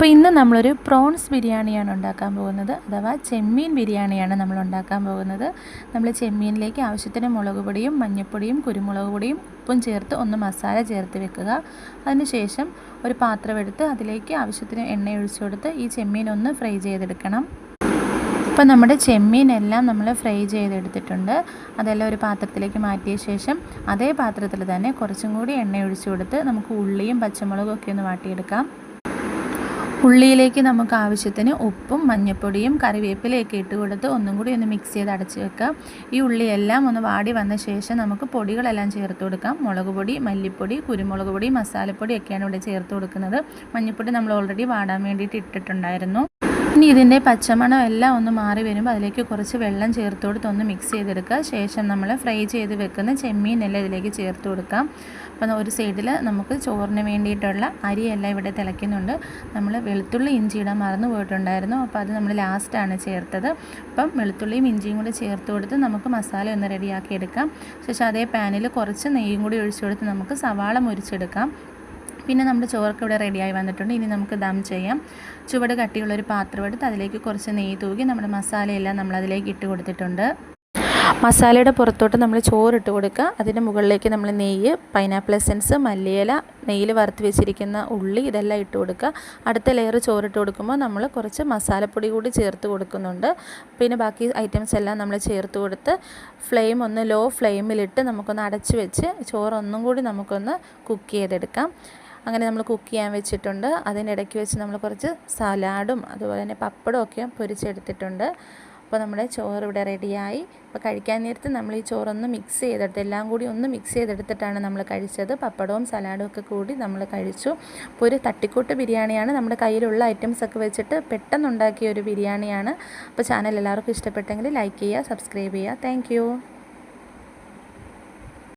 അപ്പോൾ ഇന്ന് നമ്മളൊരു പ്രോൺസ് ബിരിയാണിയാണ് ഉണ്ടാക്കാൻ പോകുന്നത്, അഥവാ ചെമ്മീൻ ബിരിയാണിയാണ് നമ്മൾ ഉണ്ടാക്കാൻ പോകുന്നത്. നമ്മൾ ചെമ്മീനിലേക്ക് ആവശ്യത്തിന് മുളക് പൊടിയും മഞ്ഞൾപ്പൊടിയും കുരുമുളക് പൊടിയും ഉപ്പും ചേർത്ത് ഒന്ന് മസാല ചേർത്ത് വെക്കുക. അതിനുശേഷം ഒരു പാത്രം എടുത്ത് അതിലേക്ക് ആവശ്യത്തിന് എണ്ണ ഒഴിച്ചു കൊടുത്ത് ഈ ചെമ്മീൻ ഒന്ന് ഫ്രൈ ചെയ്തെടുക്കണം. അപ്പോൾ നമ്മുടെ ചെമ്മീനെല്ലാം നമ്മൾ ഫ്രൈ ചെയ്തെടുത്തിട്ടുണ്ട്. അതെല്ലാം ഒരു പാത്രത്തിലേക്ക് മാറ്റിയ ശേഷം അതേ പാത്രത്തിൽ തന്നെ കുറച്ചും കൂടി എണ്ണ ഒഴിച്ചു കൊടുത്ത് നമുക്ക് ഉള്ളിയും പച്ചമുളകും ഒക്കെ ഒന്ന് വാട്ടിയെടുക്കാം. ഉള്ളിയിലേക്ക് നമുക്ക് ആവശ്യത്തിന് ഉപ്പും മഞ്ഞൾപ്പൊടിയും കറിവേപ്പിലയൊക്കെ ഇട്ട് കൊടുത്ത് ഒന്നും കൂടി ഒന്ന് മിക്സ് ചെയ്ത് അടച്ച് വെക്കാം. ഈ ഉള്ളിയെല്ലാം ഒന്ന് വാടി വന്ന ശേഷം നമുക്ക് പൊടികളെല്ലാം ചേർത്ത് കൊടുക്കാം. മുളക് പൊടി, മല്ലിപ്പൊടി, കുരുമുളക് പൊടി, മസാലപ്പൊടി ഒക്കെയാണ് ഇവിടെ ചേർത്ത് കൊടുക്കുന്നത്. മഞ്ഞൾപ്പൊടി നമ്മൾ ഓൾറെഡി വാടാൻ വേണ്ടിയിട്ട് ഇട്ടിട്ടുണ്ടായിരുന്നു. ഇനി ഇതിൻ്റെ പച്ചമണം എല്ലാം ഒന്ന് മാറി വരുമ്പോൾ അതിലേക്ക് കുറച്ച് വെള്ളം ചേർത്ത് കൊടുത്ത് ഒന്ന് മിക്സ് ചെയ്തെടുക്കുക. ശേഷം നമ്മൾ ഫ്രൈ ചെയ്ത് വെക്കുന്ന ചെമ്മീനെല്ലാം ഇതിലേക്ക് ചേർത്ത് കൊടുക്കാം. അപ്പം ഒരു സൈഡിൽ നമുക്ക് ചോറിന് വേണ്ടിയിട്ടുള്ള അരിയെല്ലാം ഇവിടെ തിളയ്ക്കുന്നുണ്ട്. നമ്മൾ വെളുത്തുള്ളി ഇഞ്ചി ഇടാൻ മറന്നു പോയിട്ടുണ്ടായിരുന്നു, അപ്പോൾ അത് നമ്മൾ ലാസ്റ്റാണ് ചേർത്തത്. അപ്പം വെളുത്തുള്ളിയും ഇഞ്ചിയും കൂടി ചേർത്ത് കൊടുത്ത് നമുക്ക് മസാല ഒന്ന് റെഡിയാക്കി എടുക്കാം. ശേഷം അതേ പാനിൽ കുറച്ച് നെയ്യും കൂടി ഒഴിച്ചു കൊടുത്ത് നമുക്ക് സവാള മുരിച്ചെടുക്കാം. പിന്നെ നമ്മുടെ ചോറൊക്കെ ഇവിടെ റെഡിയായി വന്നിട്ടുണ്ട്. ഇനി നമുക്ക് ദം ചെയ്യാം. ചുവട് കട്ടിയുള്ളൊരു പാത്രം എടുത്ത് അതിലേക്ക് കുറച്ച് നെയ്യ് തൂകി നമ്മുടെ മസാലയെല്ലാം നമ്മളതിലേക്ക് ഇട്ട് കൊടുത്തിട്ടുണ്ട്. മസാലയുടെ പുറത്തോട്ട് നമ്മൾ ചോറിട്ട് കൊടുക്കുക. അതിൻ്റെ മുകളിലേക്ക് നമ്മൾ നെയ്യ്, പൈനാപ്പിൾ എസൻസ്, മല്ലിയില, നെയ്യിൽ വറുത്ത് വെച്ചിരിക്കുന്ന ഉള്ളി ഇതെല്ലാം ഇട്ട് കൊടുക്കുക. അടുത്ത ലെയർ ചോറിട്ട് കൊടുക്കുമ്പോൾ നമ്മൾ കുറച്ച് മസാലപ്പൊടി കൂടി ചേർത്ത് കൊടുക്കുന്നുണ്ട്. പിന്നെ ബാക്കി ഐറ്റംസ് എല്ലാം നമ്മൾ ചേർത്ത് കൊടുത്ത് ഫ്ലെയിം ഒന്ന് ലോ ഫ്ലെയിമിലിട്ട് നമുക്കൊന്ന് അടച്ച് വെച്ച് ചോറൊന്നും കൂടി നമുക്കൊന്ന് കുക്ക് ചെയ്തെടുക്കാം. അങ്ങനെ നമ്മൾ കുക്ക് ചെയ്യാൻ വെച്ചിട്ടുണ്ട്. അതിനിടയ്ക്ക് വെച്ച് നമ്മൾ കുറച്ച് സലാഡും അതുപോലെ തന്നെ പപ്പടവും ഒക്കെ പൊരിച്ചെടുത്തിട്ടുണ്ട്. അപ്പോൾ നമ്മുടെ ചോറ് ഇവിടെ റെഡിയായി. അപ്പോൾ കഴിക്കാൻ നേരത്ത് നമ്മൾ ഈ ചോറൊന്ന് മിക്സ് ചെയ്തെടുത്ത് എല്ലാം കൂടി ഒന്ന് മിക്സ് ചെയ്തെടുത്തിട്ടാണ് നമ്മൾ കഴിച്ചത്. പപ്പടവും സലാഡും ഒക്കെ കൂടി നമ്മൾ കഴിച്ചു. അപ്പോൾ ഒരു തട്ടിക്കൂട്ട് ബിരിയാണിയാണ്. നമ്മുടെ കയ്യിലുള്ള ഐറ്റംസൊക്കെ വെച്ചിട്ട് പെട്ടെന്നുണ്ടാക്കിയ ഒരു ബിരിയാണിയാണ്. അപ്പോൾ ചാനൽ എല്ലാവർക്കും ഇഷ്ടപ്പെട്ടെങ്കിൽ ലൈക്ക് ചെയ്യുക, സബ്സ്ക്രൈബ് ചെയ്യുക. താങ്ക്